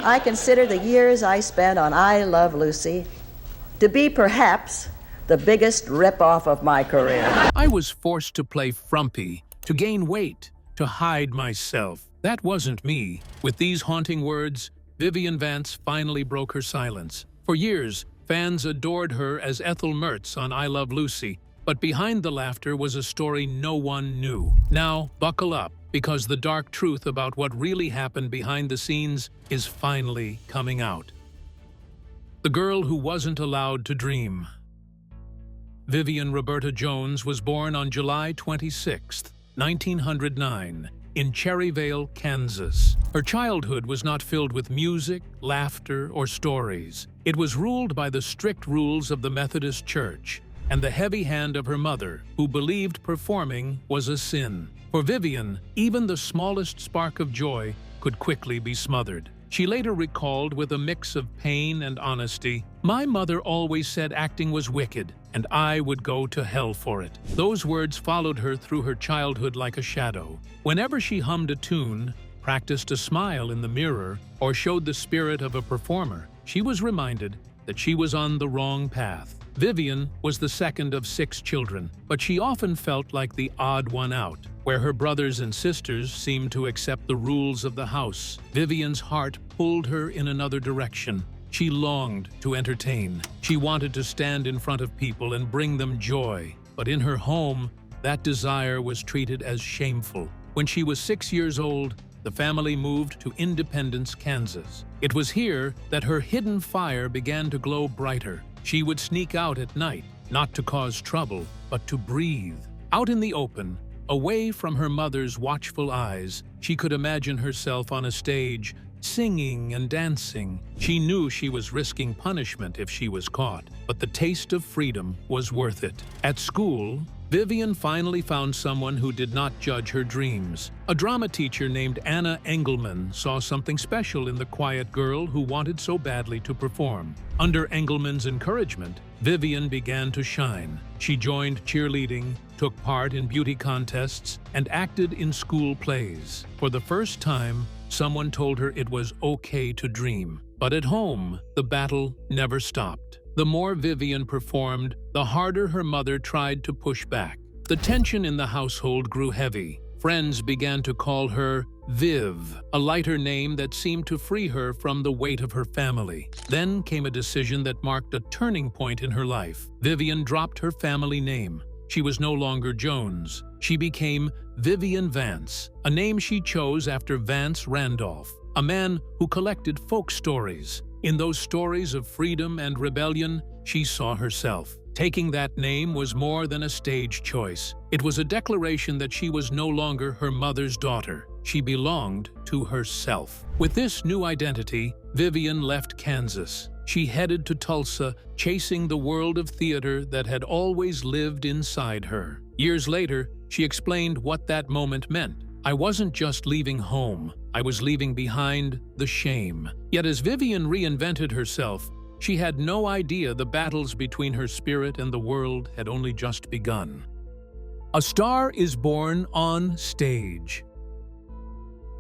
I consider the years I spent on I Love Lucy to be perhaps the biggest rip-off of my career. I was forced to play frumpy, to gain weight, to hide myself. That wasn't me. With these haunting words, Vivian Vance finally broke her silence. For years, fans adored her as Ethel Mertz on I Love Lucy, but behind the laughter was a story no one knew. Now, buckle up, because the dark truth about what really happened behind the scenes is finally coming out. The girl who wasn't allowed to dream. Vivian Roberta Jones was born on July 26, 1909, in Cherryvale, Kansas. Her childhood was not filled with music, laughter, or stories. It was ruled by the strict rules of the Methodist Church and the heavy hand of her mother, who believed performing was a sin. For Vivian, even the smallest spark of joy could quickly be smothered. She later recalled with a mix of pain and honesty, "My mother always said acting was wicked, and I would go to hell for it." Those words followed her through her childhood like a shadow. Whenever she hummed a tune, practiced a smile in the mirror, or showed the spirit of a performer, she was reminded that she was on the wrong path. Vivian was the second of 6 children, but she often felt like the odd one out. Where her brothers and sisters seemed to accept the rules of the house, Vivian's heart pulled her in another direction. She longed to entertain. She wanted to stand in front of people and bring them joy. But in her home, that desire was treated as shameful. When she was 6 years old, the family moved to Independence, Kansas. It was here that her hidden fire began to glow brighter. She would sneak out at night, not to cause trouble, but to breathe. Out in the open, away from her mother's watchful eyes, she could imagine herself on a stage, singing and dancing. She knew she was risking punishment if she was caught, but the taste of freedom was worth it. At school, Vivian finally found someone who did not judge her dreams. A drama teacher named Anna Engelman saw something special in the quiet girl who wanted so badly to perform. Under Engelman's encouragement, Vivian began to shine. She joined cheerleading, took part in beauty contests, and acted in school plays. For the first time, someone told her it was okay to dream. But at home, the battle never stopped. The more Vivian performed, the harder her mother tried to push back. The tension in the household grew heavy. Friends began to call her Viv, a lighter name that seemed to free her from the weight of her family. Then came a decision that marked a turning point in her life. Vivian dropped her family name. She was no longer Jones. She became Vivian Vance, a name she chose after Vance Randolph, a man who collected folk stories. In those stories of freedom and rebellion, she saw herself. Taking that name was more than a stage choice. It was a declaration that she was no longer her mother's daughter. She belonged to herself. With this new identity, Vivian left Kansas. She headed to Tulsa, chasing the world of theater that had always lived inside her. Years later, she explained what that moment meant. "I wasn't just leaving home. I was leaving behind the shame." Yet as Vivian reinvented herself, she had no idea the battles between her spirit and the world had only just begun. A star is born on stage.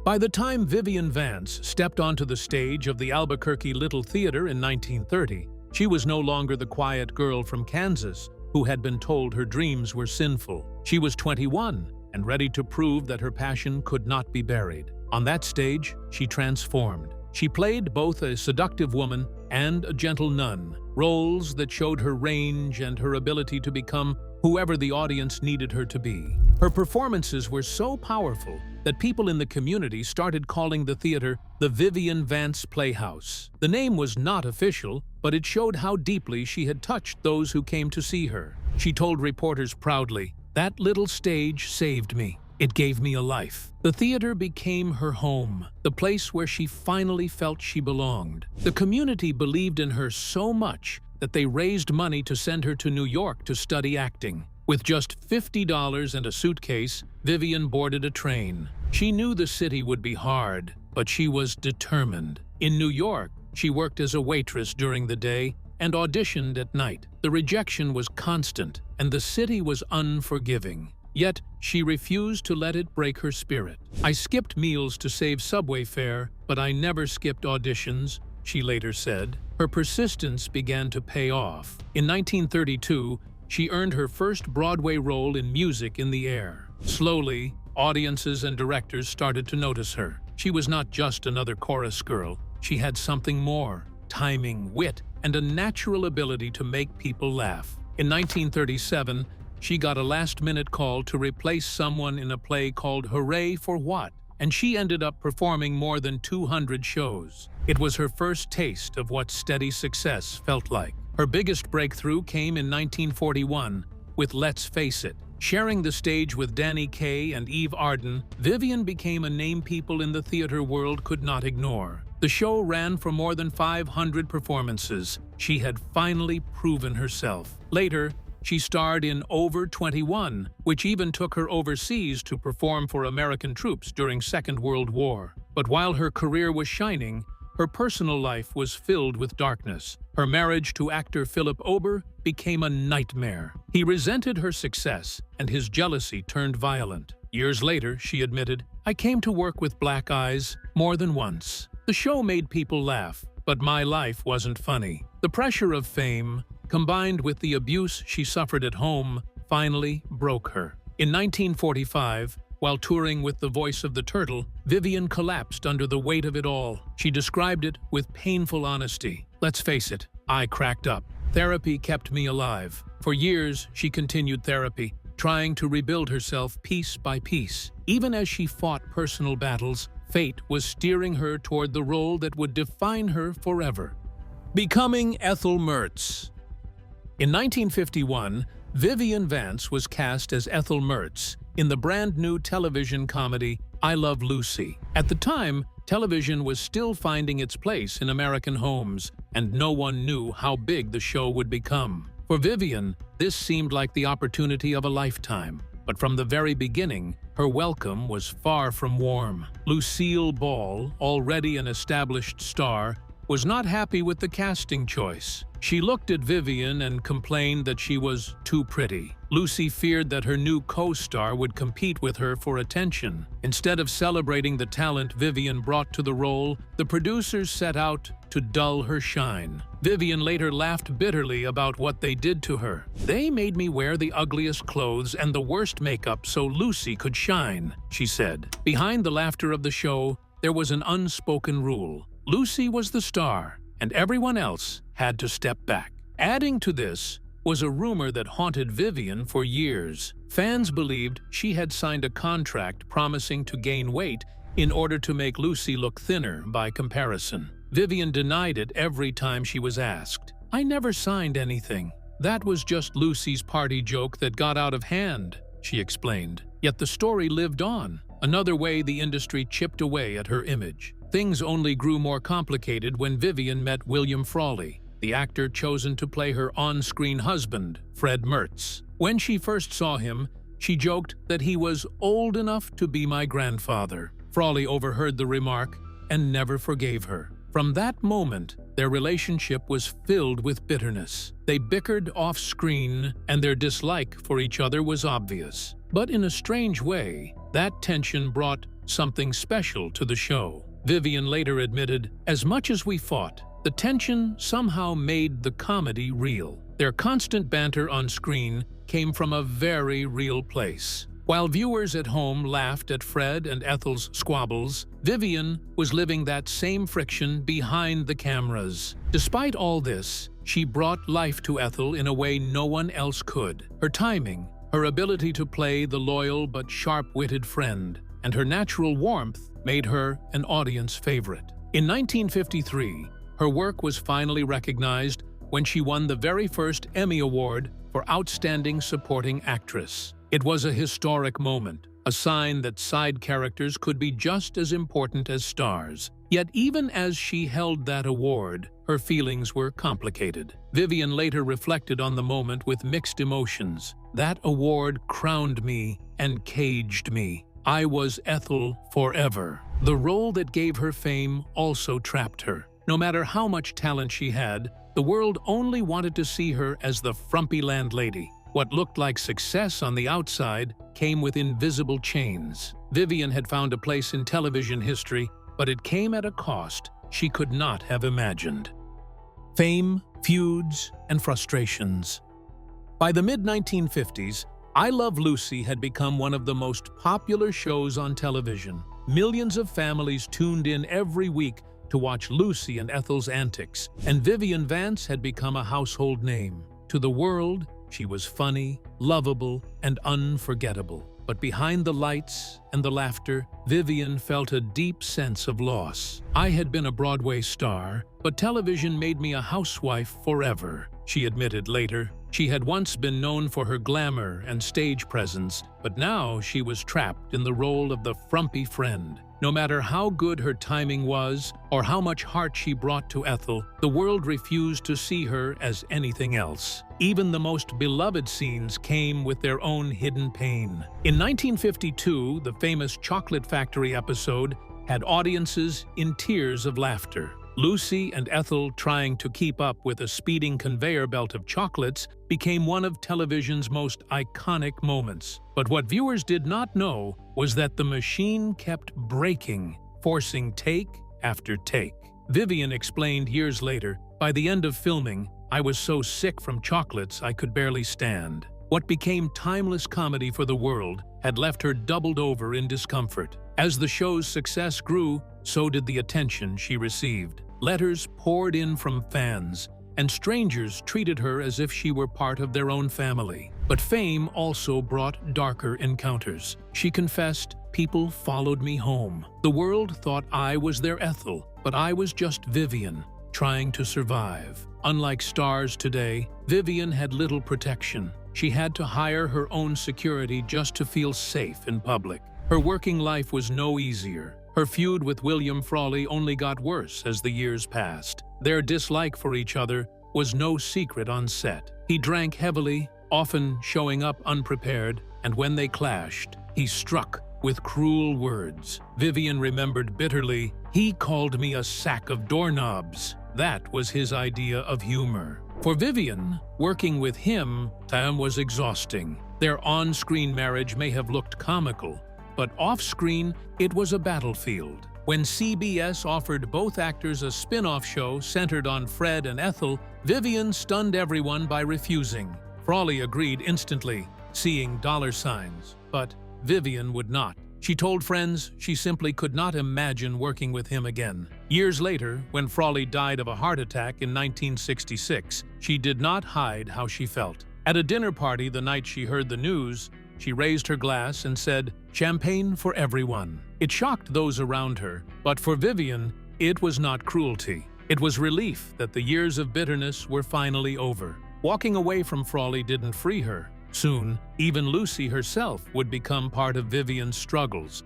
By the time Vivian Vance stepped onto the stage of the Albuquerque Little Theater in 1930, she was no longer the quiet girl from Kansas who had been told her dreams were sinful. She was 21 and ready to prove that her passion could not be buried. On that stage, she transformed. She played both a seductive woman and a gentle nun, roles that showed her range and her ability to become whoever the audience needed her to be. Her performances were so powerful that people in the community started calling the theater the Vivian Vance Playhouse. The name was not official, but it showed how deeply she had touched those who came to see her. She told reporters proudly, "That little stage saved me. It gave me a life." The theater became her home, the place where she finally felt she belonged. The community believed in her so much that they raised money to send her to New York to study acting. With just $50 and a suitcase, Vivian boarded a train. She knew the city would be hard, but she was determined. In New York, she worked as a waitress during the day and auditioned at night. The rejection was constant, and the city was unforgiving. Yet, she refused to let it break her spirit. "I skipped meals to save subway fare, but I never skipped auditions," she later said. Her persistence began to pay off. In 1932, she earned her first Broadway role in Music in the Air. Slowly, audiences and directors started to notice her. She was not just another chorus girl. She had something more: timing, wit, and a natural ability to make people laugh. In 1937, she got a last-minute call to replace someone in a play called Hooray for What? And she ended up performing more than 200 shows. It was her first taste of what steady success felt like. Her biggest breakthrough came in 1941 with Let's Face It. Sharing the stage with Danny Kaye and Eve Arden, Vivian became a name people in the theater world could not ignore. The show ran for more than 500 performances. She had finally proven herself. Later, she starred in Over 21, which even took her overseas to perform for American troops during Second World War. But while her career was shining, her personal life was filled with darkness. Her marriage to actor Philip Ober became a nightmare. He resented her success, and his jealousy turned violent. Years later, she admitted, "I came to work with black eyes more than once. The show made people laugh, but my life wasn't funny." The pressure of fame, combined with the abuse she suffered at home, finally broke her. In 1945, while touring with The Voice of the Turtle, Vivian collapsed under the weight of it all. She described it with painful honesty. "Let's face it, I cracked up. Therapy kept me alive." For years, she continued therapy, trying to rebuild herself piece by piece. Even as she fought personal battles, fate was steering her toward the role that would define her forever: becoming Ethel Mertz. In 1951, Vivian Vance was cast as Ethel Mertz in the brand-new television comedy I Love Lucy. At the time, television was still finding its place in American homes, and no one knew how big the show would become. For Vivian, this seemed like the opportunity of a lifetime. But from the very beginning, her welcome was far from warm. Lucille Ball, already an established star, was not happy with the casting choice. She looked at Vivian and complained that she was too pretty. Lucy feared that her new co-star would compete with her for attention. Instead of celebrating the talent Vivian brought to the role, the producers set out to dull her shine. Vivian later laughed bitterly about what they did to her. "They made me wear the ugliest clothes and the worst makeup so Lucy could shine," she said. Behind the laughter of the show, there was an unspoken rule. Lucy was the star, and everyone else had to step back. Adding to this was a rumor that haunted Vivian for years. Fans believed she had signed a contract promising to gain weight in order to make Lucy look thinner by comparison. Vivian denied it every time she was asked. "I never signed anything. That was just Lucy's party joke that got out of hand," she explained. Yet the story lived on. Another way the industry chipped away at her image. Things only grew more complicated when Vivian met William Frawley, the actor chosen to play her on-screen husband, Fred Mertz. When she first saw him, she joked that he was old enough to be my grandfather. Frawley overheard the remark and never forgave her. From that moment, their relationship was filled with bitterness. They bickered off-screen, and their dislike for each other was obvious. But in a strange way, that tension brought something special to the show. Vivian later admitted, "As much as we fought, the tension somehow made the comedy real." Their constant banter on screen came from a very real place. While viewers at home laughed at Fred and Ethel's squabbles, Vivian was living that same friction behind the cameras. Despite all this, she brought life to Ethel in a way no one else could. Her timing, her ability to play the loyal but sharp-witted friend, and her natural warmth made her an audience favorite. In 1953, her work was finally recognized when she won the very first Emmy Award for Outstanding Supporting Actress. It was a historic moment, a sign that side characters could be just as important as stars. Yet even as she held that award, her feelings were complicated. Vivian later reflected on the moment with mixed emotions. "That award crowned me and caged me. I was Ethel forever." The role that gave her fame also trapped her. No matter how much talent she had, the world only wanted to see her as the frumpy landlady. What looked like success on the outside came with invisible chains. Vivian had found a place in television history, but it came at a cost she could not have imagined. Fame, feuds, and frustrations. By the mid-1950s, I Love Lucy had become one of the most popular shows on television. Millions of families tuned in every week to watch Lucy and Ethel's antics, and Vivian Vance had become a household name. To the world, she was funny, lovable, and unforgettable. But behind the lights and the laughter, Vivian felt a deep sense of loss. I had been a Broadway star, but television made me a housewife forever, she admitted later. She had once been known for her glamour and stage presence, but now she was trapped in the role of the frumpy friend. No matter how good her timing was or how much heart she brought to Ethel, the world refused to see her as anything else. Even the most beloved scenes came with their own hidden pain. In 1952, the famous Chocolate Factory episode had audiences in tears of laughter. Lucy and Ethel trying to keep up with a speeding conveyor belt of chocolates became one of television's most iconic moments. But what viewers did not know was that the machine kept breaking, forcing take after take. Vivian explained years later, "By the end of filming, I was so sick from chocolates I could barely stand." What became timeless comedy for the world had left her doubled over in discomfort. As the show's success grew, so did the attention she received. Letters poured in from fans, and strangers treated her as if she were part of their own family. But fame also brought darker encounters. She confessed, "People followed me home. The world thought I was their Ethel, but I was just Vivian, trying to survive." Unlike stars today, Vivian had little protection. She had to hire her own security just to feel safe in public. Her working life was no easier. Her feud with William Frawley only got worse as the years passed. Their dislike for each other was no secret on set. He drank heavily, often showing up unprepared, and when they clashed, he struck with cruel words. Vivian remembered bitterly, "He called me a sack of doorknobs." That was his idea of humor. For Vivian, working with him was exhausting. Their on-screen marriage may have looked comical, but off-screen, it was a battlefield. When CBS offered both actors a spin-off show centered on Fred and Ethel, Vivian stunned everyone by refusing. Frawley agreed instantly, seeing dollar signs, but Vivian would not. She told friends she simply could not imagine working with him again. Years later, when Frawley died of a heart attack in 1966, she did not hide how she felt. At a dinner party the night she heard the news, she raised her glass and said, "Champagne for everyone." It shocked those around her, but for Vivian, it was not cruelty. It was relief that the years of bitterness were finally over. Walking away from Frawley didn't free her. Soon, even Lucy herself would become part of Vivian's struggles.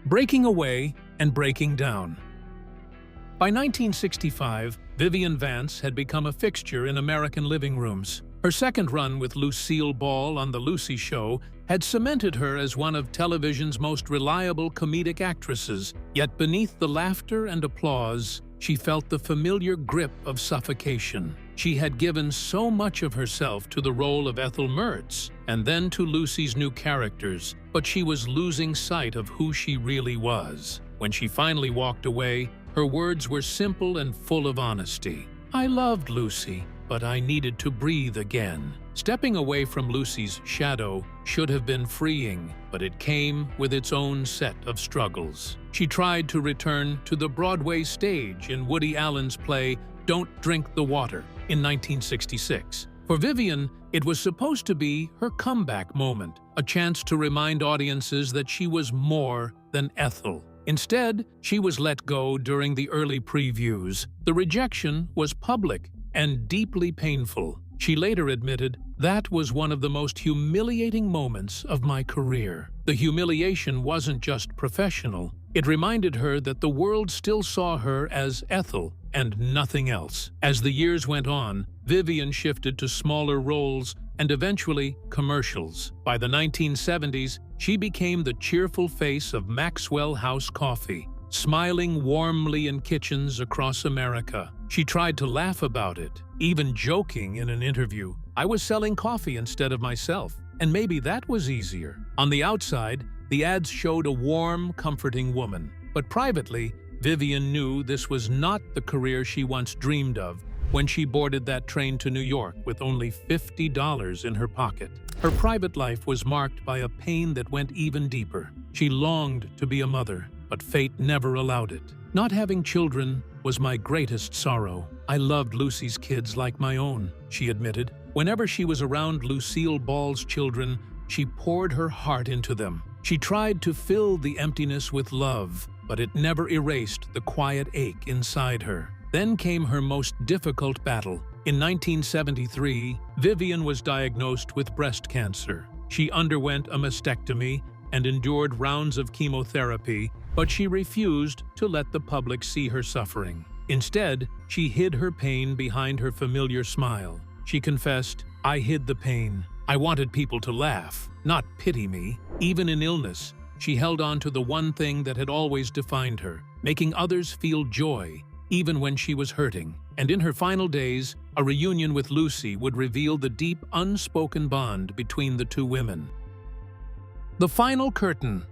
Breaking away and breaking down. By 1965, Vivian Vance had become a fixture in American living rooms. Her second run with Lucille Ball on The Lucy Show had cemented her as one of television's most reliable comedic actresses, yet beneath the laughter and applause, she felt the familiar grip of suffocation. She had given so much of herself to the role of Ethel Mertz, and then to Lucy's new characters, but she was losing sight of who she really was. When she finally walked away, her words were simple and full of honesty. "I loved Lucy, but I needed to breathe again." Stepping away from Lucy's shadow should have been freeing, but it came with its own set of struggles. She tried to return to the Broadway stage in Woody Allen's play Don't Drink the Water in 1966. For Vivian, it was supposed to be her comeback moment, a chance to remind audiences that she was more than Ethel. Instead, she was let go during the early previews. The rejection was public and deeply painful. She later admitted, "That was one of the most humiliating moments of my career." The humiliation wasn't just professional. It reminded her that the world still saw her as Ethel and nothing else. As the years went on, Vivian shifted to smaller roles and eventually commercials. By the 1970s, she became the cheerful face of Maxwell House Coffee, smiling warmly in kitchens across America. She tried to laugh about it, even joking in an interview, I was selling coffee instead of myself, and maybe that was easier. On the outside, the ads showed a warm, comforting woman. But privately, Vivian knew this was not the career she once dreamed of when she boarded that train to New York with only $50 in her pocket. Her private life was marked by a pain that went even deeper. She longed to be a mother, but fate never allowed it. Not having children was my greatest sorrow. I loved Lucy's kids like my own, she admitted. Whenever she was around Lucille Ball's children, she poured her heart into them. She tried to fill the emptiness with love, but it never erased the quiet ache inside her. Then came her most difficult battle. In 1973, Vivian was diagnosed with breast cancer. She underwent a mastectomy and endured rounds of chemotherapy, but she refused to let the public see her suffering. Instead, she hid her pain behind her familiar smile. She confessed, "I hid the pain. I wanted people to laugh, not pity me." Even in illness, she held on to the one thing that had always defined her, making others feel joy, even when she was hurting. And in her final days, a reunion with Lucy would reveal the deep, unspoken bond between the two women. The final curtain.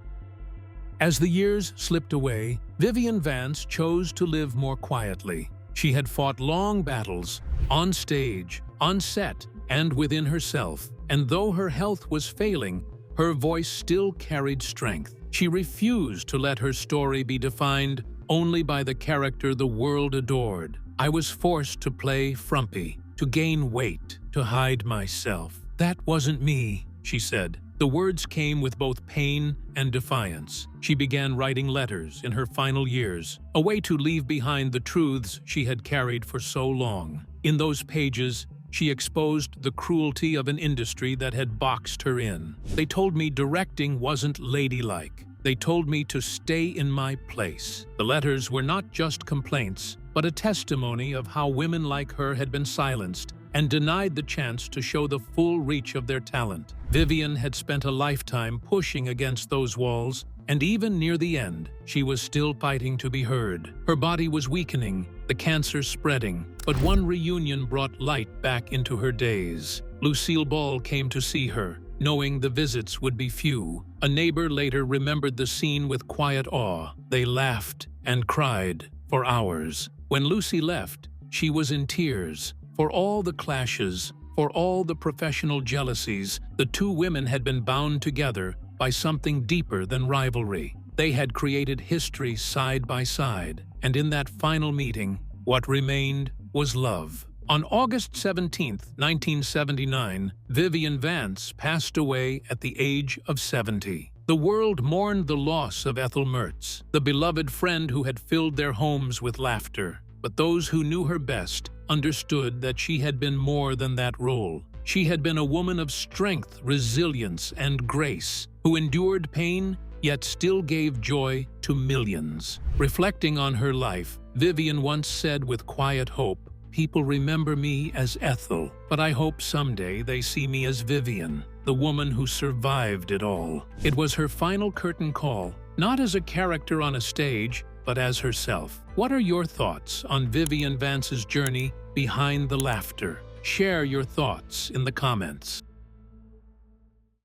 As the years slipped away, Vivian Vance chose to live more quietly. She had fought long battles, on stage, on set, and within herself. And though her health was failing, her voice still carried strength. She refused to let her story be defined only by the character the world adored. "I was forced to play frumpy, to gain weight, to hide myself. That wasn't me," she said. The words came with both pain and defiance. She began writing letters in her final years, a way to leave behind the truths she had carried for so long. In those pages, she exposed the cruelty of an industry that had boxed her in. "They told me directing wasn't ladylike. They told me to stay in my place." The letters were not just complaints, but a testimony of how women like her had been silenced and denied the chance to show the full reach of their talent. Vivian had spent a lifetime pushing against those walls, and even near the end, she was still fighting to be heard. Her body was weakening, the cancer spreading, but one reunion brought light back into her days. Lucille Ball came to see her, knowing the visits would be few. A neighbor later remembered the scene with quiet awe. They laughed and cried for hours. When Lucy left, she was in tears. For all the clashes, for all the professional jealousies, the two women had been bound together by something deeper than rivalry. They had created history side by side, and in that final meeting, what remained was love. On August 17, 1979, Vivian Vance passed away at the age of 70. The world mourned the loss of Ethel Mertz, the beloved friend who had filled their homes with laughter. But those who knew her best understood that she had been more than that role. She had been a woman of strength, resilience, and grace, who endured pain yet still gave joy to millions. Reflecting on her life, Vivian once said with quiet hope, "People remember me as Ethel, but I hope someday they see me as Vivian, the woman who survived it all." It was her final curtain call, not as a character on a stage, but as herself. What are your thoughts on Vivian Vance's journey behind the laughter? Share your thoughts in the comments.